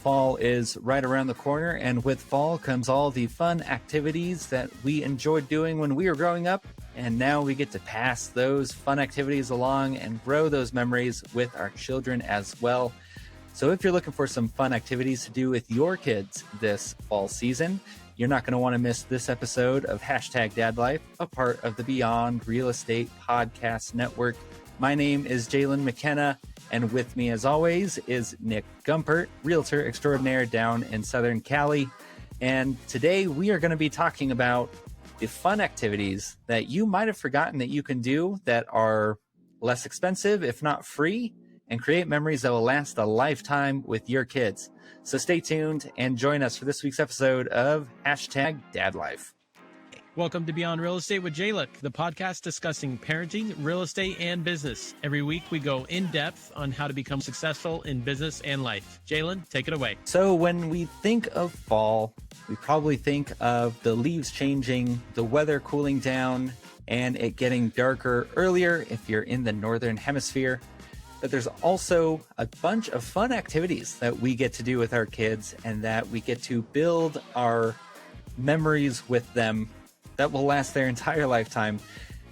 fall is right around the corner, and with fall comes all the fun activities that we enjoyed doing when we were growing up, and now we get to pass those fun activities along and grow those memories with our children as well. So if you're looking for some fun activities to do with your kids this fall season, you're not going to want to miss this episode of Dadlife, a part of the Beyond Real Estate Podcast Network. My name is Jalen McKenna, and with me, as always, is Nick Gumpert, realtor extraordinaire down in Southern Cali. And today we are going to be talking about the fun activities that you might have forgotten that you can do that are less expensive, if not free, and create memories that will last a lifetime with your kids. So stay tuned and join us for this week's episode of Dadlife. Welcome to Beyond Real Estate with Jalen, the podcast discussing parenting, real estate, and business. Every week we go in depth on how to become successful in business and life. Jalen, take it away. So when we think of fall, we probably think of the leaves changing, the weather cooling down, and it getting darker earlier if you're in the northern hemisphere. But there's also a bunch of fun activities that we get to do with our kids and that we get to build our memories with them that will last their entire lifetime,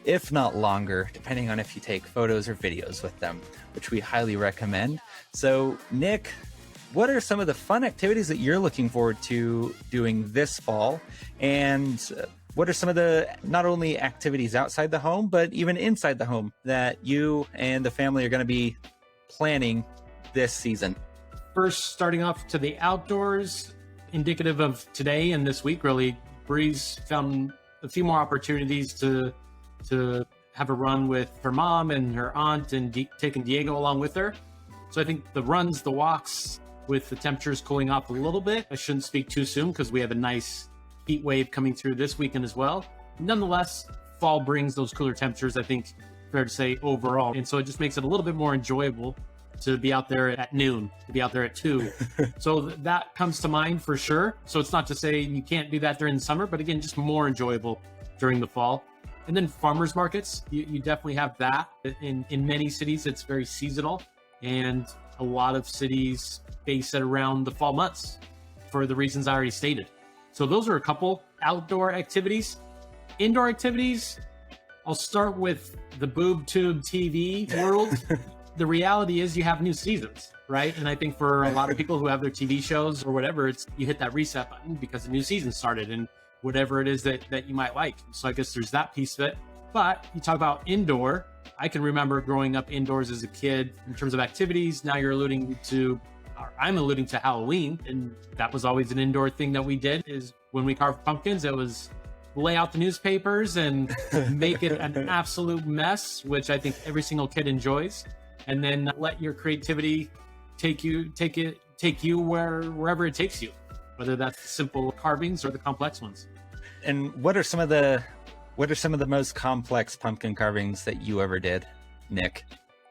if not longer, depending on if you take photos or videos with them, which we highly recommend. So, Nick, what are some of the fun activities that you're looking forward to doing this fall? And what are some of the not only activities outside the home, but even inside the home that you and the family are going to be planning this season? First, starting off to the outdoors, indicative of today and this week, really, Bree's found a few more opportunities to have a run with her mom and her aunt and taking Diego along with her. So I think the runs, the walks, with the temperatures cooling off a little bit, I shouldn't speak too soon because we have a nice heat wave coming through this weekend as well. Nonetheless, fall brings those cooler temperatures, I think, fair to say, overall. And so it just makes it a little bit more enjoyable to be out there at noon, to be out there at 2. So that comes to mind for sure. So it's not to say you can't do that during the summer, but again, just more enjoyable during the fall. And then farmers markets, you definitely have that. In many cities, it's very seasonal, and a lot of cities base it around the fall months for the reasons I already stated. So those are a couple outdoor activities. Indoor activities, I'll start with the boob tube TV world. The reality is you have new seasons, right? And I think for a lot of people who have their TV shows or whatever, it's you hit that reset button because the new season started and whatever it is that you might like. So I guess there's that piece of it. But you talk about indoor. I can remember growing up indoors as a kid in terms of activities. Now you're alluding to, or I'm alluding to Halloween. And that was always an indoor thing that we did is when we carved pumpkins, it was lay out the newspapers and make it an absolute mess, which I think every single kid enjoys. And then let your creativity take you wherever it takes you, whether that's the simple carvings or the complex ones. And what are some of the most complex pumpkin carvings that you ever did, Nick?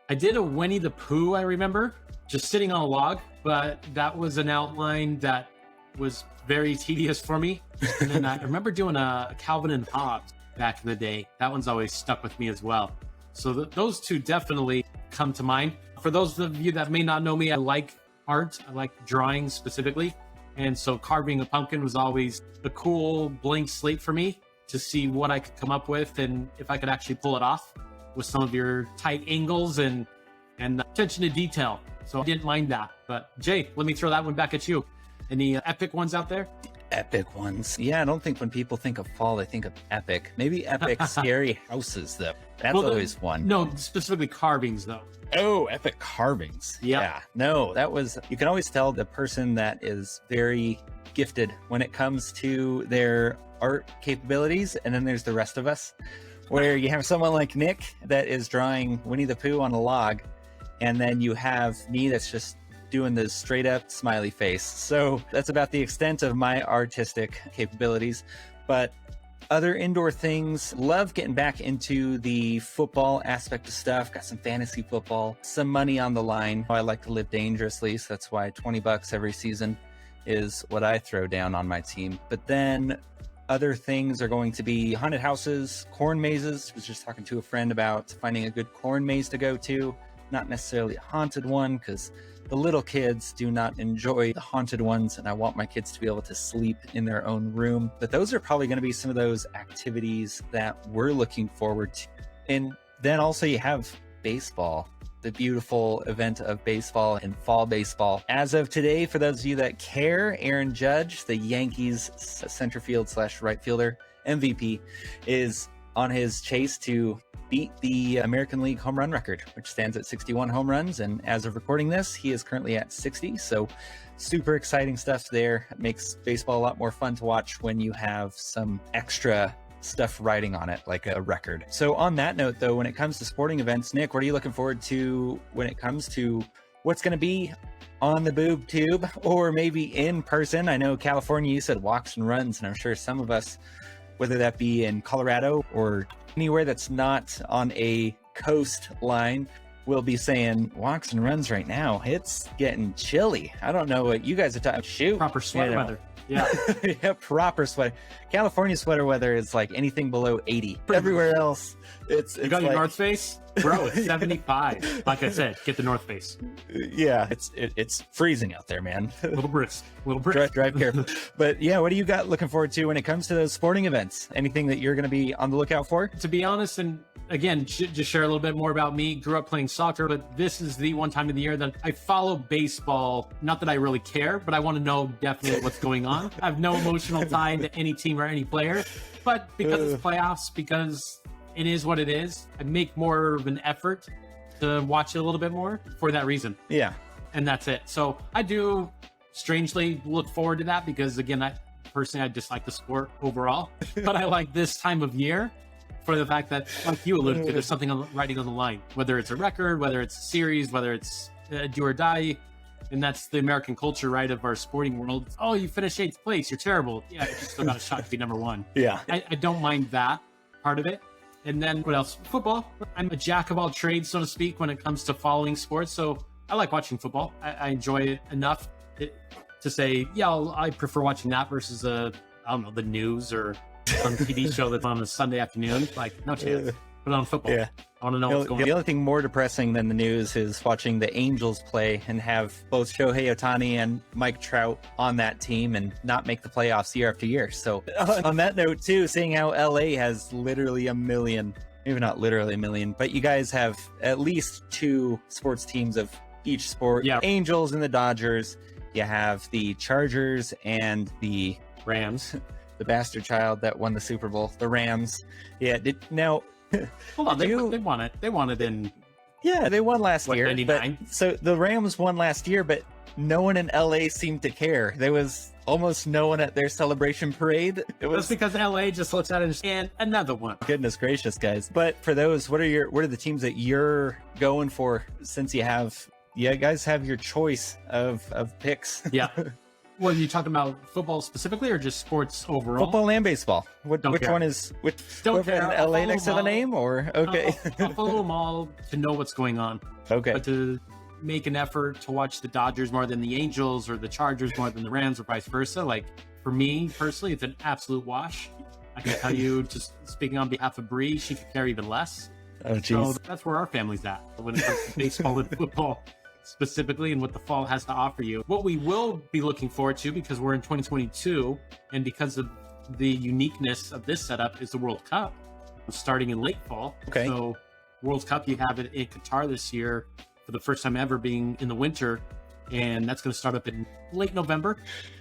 I did a Winnie the Pooh, I remember, just sitting on a log, but that was an outline that was very tedious for me. And then I remember doing a Calvin and Hobbes back in the day. That one's always stuck with me as well. So those two definitely come to mind. For those of you that may not know me, I like art. I like drawing specifically. And so carving a pumpkin was always a cool blank slate for me to see what I could come up with and if I could actually pull it off with some of your tight angles and attention to detail. So I didn't mind that. But Jay, let me throw that one back at you. Any epic ones out there? Epic ones. Yeah, I don't think when people think of fall, they think of epic. Maybe epic scary houses, though. That's always one. No, specifically carvings, though. Oh, epic carvings. Yep. Yeah. No, you can always tell the person that is very gifted when it comes to their art capabilities. And then there's the rest of us, where you have someone like Nick that is drawing Winnie the Pooh on a log. And then you have me that's just doing the straight up smiley face. So that's about the extent of my artistic capabilities. But other indoor things, love getting back into the football aspect of stuff. Got some fantasy football, some money on the line. I like to live dangerously, so that's why $20 every season is what I throw down on my team. But then other things are going to be haunted houses, corn mazes. I was just talking to a friend about finding a good corn maze to go to. not necessarily a haunted one, because the little kids do not enjoy the haunted ones, and I want my kids to be able to sleep in their own room. But those are probably going to be some of those activities that we're looking forward to. And then also you have baseball, the beautiful event of baseball and fall baseball. As of today, for those of you that care, Aaron Judge, the Yankees center field / right fielder MVP, is on his chase to beat the American League home run record, which stands at 61 home runs. And as of recording this, he is currently at 60. So super exciting stuff there. It makes baseball a lot more fun to watch when you have some extra stuff riding on it, like a record. So on that note, though, when it comes to sporting events, Nick, what are you looking forward to when it comes to what's going to be on the boob tube or maybe in person? I know California, you said walks and runs, and I'm sure some of us, whether that be in Colorado or anywhere that's not on a coastline, will be saying walks and runs right now. It's getting chilly. I don't know what you guys are talking. Shoot, Proper sweater weather. Yeah. Yeah, proper sweater. California sweater weather is like anything below 80. Everywhere else, it's you got like, your North Face, bro. It's 75. Like I said, get the North Face. Yeah, it's freezing out there, man. Little brisk. Drive careful. But yeah, what do you got looking forward to when it comes to those sporting events? Anything that you're going to be on the lookout for? To be honest, and again, just share a little bit more about me. Grew up playing soccer, but this is the one time of the year that I follow baseball. Not that I really care, but I want to know definitely what's going on. I have no emotional tie to any team or any player, but because it's playoffs, because it is what it is, I make more of an effort to watch it a little bit more for that reason. Yeah. And that's it. So I do strangely look forward to that because, again, I dislike the sport overall, but I like this time of year for the fact that, like you alluded to, there's something writing on the line, whether it's a record, whether it's a series, whether it's do or die. And that's the American culture, right, of our sporting world. Oh, you finished 8th place. You're terrible. Yeah, you still got a shot to be number one. Yeah. I don't mind that part of it. And then what else? Football. I'm a jack of all trades, so to speak, when it comes to following sports. So I like watching football. I enjoy it enough to say, yeah, I prefer watching that versus I don't know, the news or some TV show that's on a Sunday afternoon. Like, no chance. Put on football. Yeah. I want to know what's going on. The only thing more depressing than the news is watching the Angels play and have both Shohei Ohtani and Mike Trout on that team and not make the playoffs year after year. So on that note, too, seeing how LA has literally a million, maybe not literally a million, but you guys have at least 2 sports teams of each sport. Yeah. Angels and the Dodgers. You have the Chargers and the Rams. The bastard child that won the Super Bowl, the Rams. Yeah. Hold on, they won it. They won it in. Yeah, they won last year. 99? So the Rams won last year, but no one in LA seemed to care. There was almost no one at their celebration parade. That's because LA just looks at it and another one. Goodness gracious, guys! But for those, what are the teams that you're going for? Since you guys have your choice of picks. Yeah. What are you talking about, football specifically or just sports overall? Football and baseball. Which care. one is which? Don't care. LA next to the name, or okay? I'll follow them all to know what's going on. Okay. But to make an effort to watch the Dodgers more than the Angels or the Chargers more than the Rams or vice versa, like for me personally, it's an absolute wash. I can tell you, just speaking on behalf of Bree, she could care even less. Oh, geez. So that's where our family's at when it comes to baseball and football specifically, and what the fall has to offer you. What we will be looking forward to, because we're in 2022 and because of the uniqueness of this setup, is the World Cup starting in late fall. Okay. So World Cup, you have it in Qatar this year for the first time ever being in the winter, and that's going to start up in late November.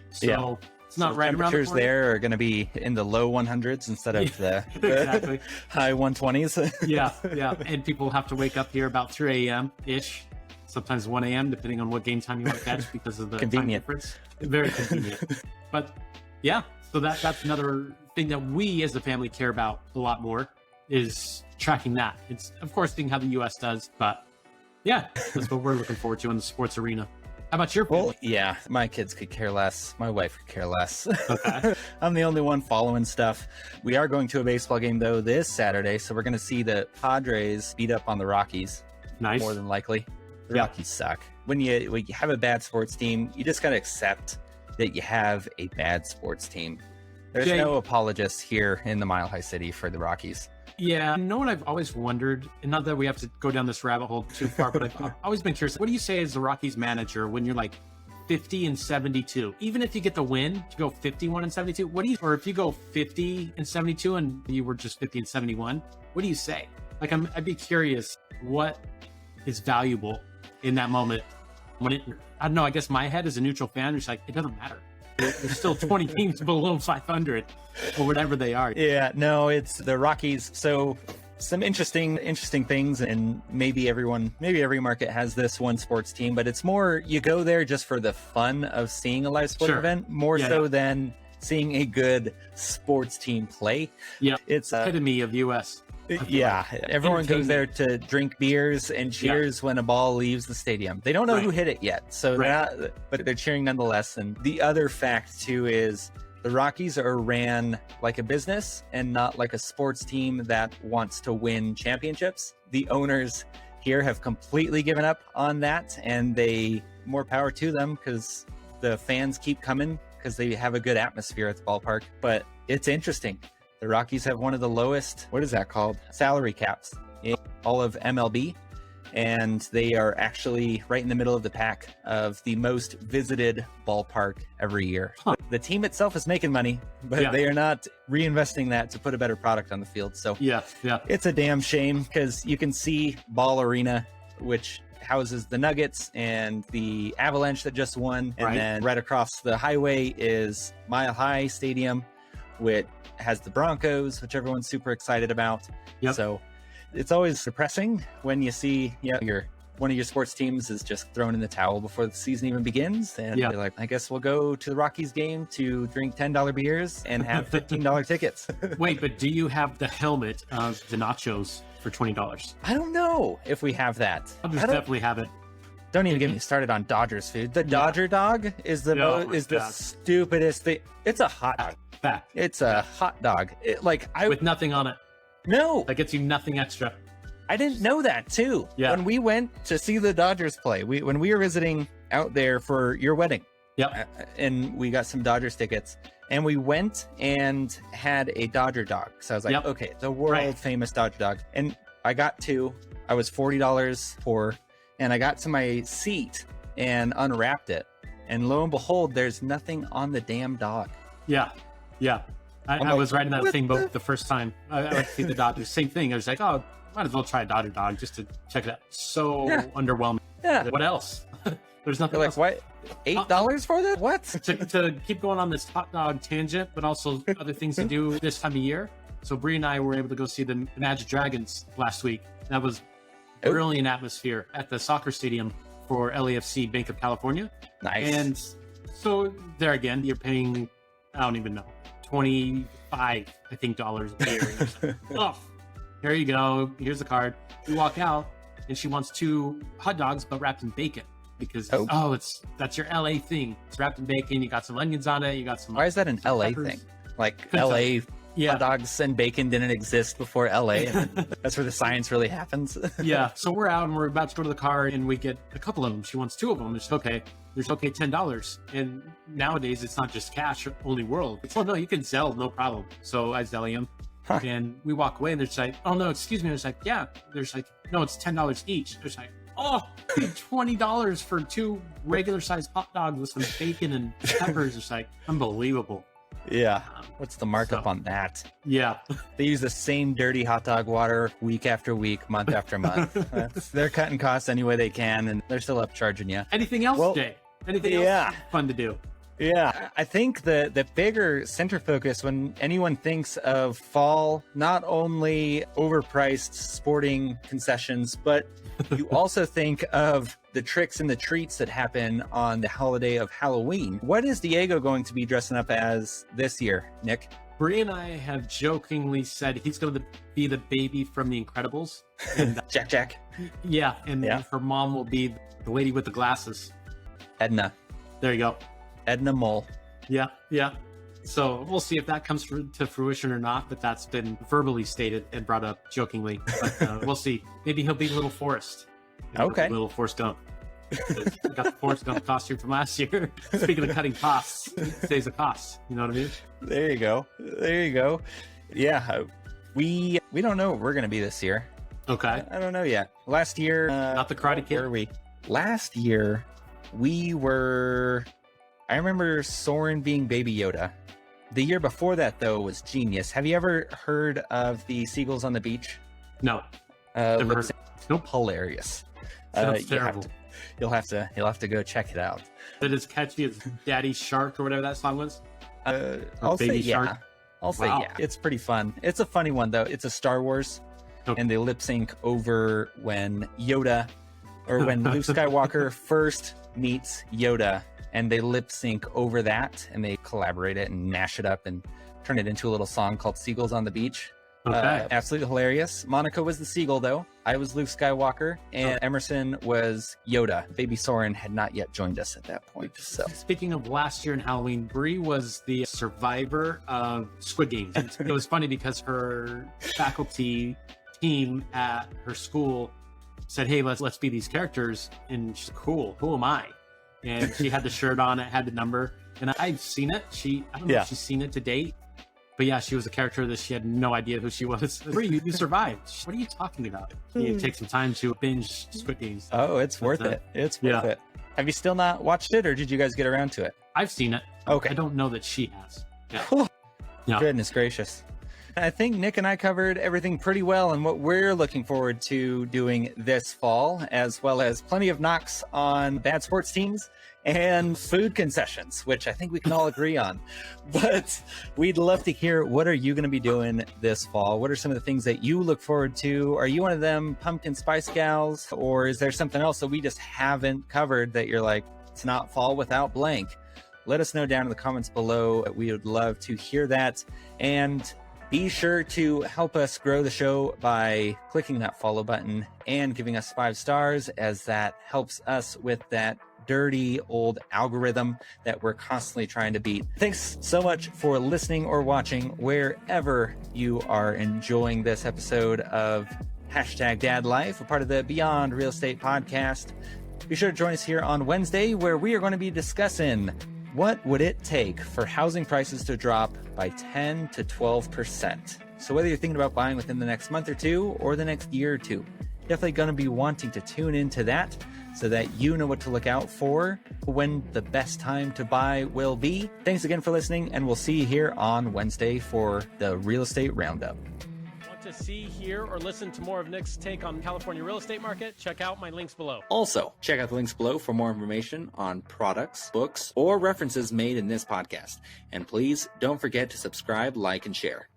So it's not right around the temperatures corner. there are going to be in the low 100s instead of the Exactly. high 120s. Yeah. And people have to wake up here about 3 a.m. ish. Sometimes 1 a.m. depending on what game time you want to catch because of the time difference. Very convenient. But yeah, so that's another thing that we as a family care about a lot more, is tracking that. It's of course seeing how the U.S. does, but yeah, that's what we're looking forward to in the sports arena. How about your family? Well, yeah, my kids could care less. My wife could care less. Okay. I'm the only one following stuff. We are going to a baseball game though this Saturday, so we're going to see the Padres beat up on the Rockies. Nice. More than likely. The Rockies suck. When you have a bad sports team, you just got to accept that you have a bad sports team. There's Jay- no apologists here in the Mile High City for the Rockies. Yeah, you know what I've always wondered, and not that we have to go down this rabbit hole too far, but I've always been curious. What do you say as the Rockies manager when you're like 50-72? Even if you get the win, to go 51-72, what do you, or if you go 50-72 and you were just 50-71, what do you say? Like, I'd be curious what is valuable in that moment when it, I don't know, I guess my head as a neutral fan is like, it doesn't matter. There's still 20 teams below 500 or whatever they are. Yeah, no, it's the Rockies. So some interesting things, and maybe every market has this one sports team, but it's more you go there just for the fun of seeing a live sport event, more than seeing a good sports team play. Yeah, it's epitome of US. Yeah, everyone goes there to drink beers and cheers when a ball leaves the stadium. They don't know who hit it yet, so but they're cheering nonetheless. And the other fact too is the Rockies are ran like a business and not like a sports team that wants to win championships. The owners here have completely given up on that, and more power to them because the fans keep coming because they have a good atmosphere at the ballpark. But it's interesting. The Rockies have one of the lowest, what is that called? Salary caps in all of MLB. And they are actually right in the middle of the pack of the most visited ballpark every year. The team itself is making money, but they are not reinvesting that to put a better product on the field. So it's a damn shame because you can see Ball Arena, which houses the Nuggets and the Avalanche that just won. And then right across the highway is Mile High Stadium, which has the Broncos, which everyone's super excited about. So it's always depressing when you see one of your sports teams is just thrown in the towel before the season even begins, and you're like, I guess we'll go to the Rockies game to drink $10 beers and have $15 tickets. Wait, but do you have the helmet of the nachos for $20? I don't know if we have that. I'll just definitely have it. Don't even get me started on Dodgers food. The Dodger dog is the stupidest thing. It's a hot dog. It's a hot dog. With nothing on it. No. That gets you nothing extra. I didn't know that too. Yeah. When we went to see the Dodgers play, when we were visiting out there for your wedding. And we got some Dodgers tickets, and we went and had a Dodger dog. So I was like, okay, the world famous Dodger dog. And I got two. I was $40 poor, and I got to my seat and unwrapped it. And lo and behold, there's nothing on the damn dog. I was riding that same boat the first time I went to see the Dodgers. Same thing. I was like, oh, might as well try a Dodger dog just to check it out. So underwhelming. What else? There's nothing else. What? $8 for that? What? to keep going on this hot dog tangent, but also other things to do this time of year. So Bree and I were able to go see the Magic Dragons last week. That was a brilliant atmosphere at the soccer stadium for LAFC Bank of California. Nice. And so there again, you're paying, I don't even know, $25, I think, dollars a year. Oh, here you go. Here's the card. We walk out, and she wants 2 hot dogs, but wrapped in bacon. Because that's your LA thing. It's wrapped in bacon. You got some onions on it. You got some. Why is that an LA peppers. thing? Like LA hot dogs and bacon didn't exist before LA. And that's where the science really happens. So we're out and we're about to go to the car, and we get a couple of them. She wants 2 of them. There's $10. And nowadays it's not just cash only world. It's, no, you can Zelle, no problem. So I Zelle him. And we walk away, and there's like, oh no, excuse me. There's like, there's like, no, it's $10 each. There's like, oh, $20 for 2 regular sized hot dogs with some bacon and peppers. It's like unbelievable. Yeah. What's the markup on that? Yeah. They use the same dirty hot dog water week after week, month after month. They're cutting costs any way they can, and they're still upcharging you. Anything else, Jay? Anything else fun to do? Yeah, I think the bigger center focus when anyone thinks of fall, not only overpriced sporting concessions, but you also think of the tricks and the treats that happen on the holiday of Halloween. What is Diego going to be dressing up as this year, Nick? Bree and I have jokingly said he's going to be the baby from The Incredibles. And, Jack. Yeah, and her mom will be the lady with the glasses. Edna. There you go. Edna Mole. Yeah. So we'll see if that comes to fruition or not, but that's been verbally stated and brought up jokingly. But we'll see. Maybe he'll be Little Forrest. Okay. Little Forrest Gump. I got the Forrest Gump costume from last year. Speaking of cutting costs, it saves a cost. You know what I mean? There you go. There you go. Yeah, we don't know what we're gonna be this year. Okay. I don't know yet. Last year, Not the Karate Kid. where were we? Last year, we were. I remember Soren being Baby Yoda. The year before that, though, was genius. Have you ever heard of the Seagulls on the Beach? No. Never heard. Nope. Hilarious. Sounds terrible. You'll have to go check it out. Is it as catchy as Daddy Shark or whatever that song was? I'll say Baby yeah. Shark? I'll say Wow. yeah. It's pretty fun. It's a funny one though. It's a Star Wars, Okay. and they lip sync over when Yoda, or when Luke Skywalker first meets Yoda, and they lip sync over that, and they collaborate it and mash it up and turn it into a little song called "Seagulls on the Beach." Okay. Absolutely hilarious. Monica was the seagull, though. I was Luke Skywalker, and Emerson was Yoda. Baby Soren had not yet joined us at that point. So, Speaking of last year in Halloween, Brie was the survivor of Squid Games. It was funny because her faculty team at her school said, "Hey, let's be these characters," and she's cool. Who am I? And she had the shirt on. It had the number, and I've seen it. I don't know Yeah. if she's seen it to date. But yeah, she was a character that she had no idea who she was. Brie, you survived. What are you talking about? You take some time to binge Squid Games. oh, it's worth it. It's worth Yeah. it. Have you still not watched it, or did you guys get around to it? I've seen it. Okay. I don't know that she has. Yeah. Whew. Yeah. Goodness gracious. I think Nick and I covered everything pretty well and what we're looking forward to doing this fall, as well as plenty of knocks on bad sports teams and food concessions, which I think we can all agree on. But we'd love to hear, what are you going to be doing this fall? What are some of the things that you look forward to? Are you one of them pumpkin spice gals, or is there something else that we just haven't covered that you're like, it's not fall without blank? Let us know down in the comments below. We would love to hear that. And be sure to help us grow the show by clicking that follow button and giving us 5 stars, as that helps us with that dirty old algorithm that we're constantly trying to beat. Thanks so much for listening or watching wherever you are enjoying this episode of #Dadlife, a part of the Beyond Real Estate podcast. Be sure to join us here on Wednesday, where we are going to be discussing what would it take for housing prices to drop by 10 to 12%. So whether you're thinking about buying within the next month or two or the next year or two, definitely going to be wanting to tune into that so that you know what to look out for when the best time to buy will be. Thanks again for listening, and we'll see you here on Wednesday for the Real Estate Roundup. Want to see, hear, or listen to more of Nick's take on California real estate market? Check out my links below. Also, check out the links below for more information on products, books, or references made in this podcast. And please don't forget to subscribe, like, and share.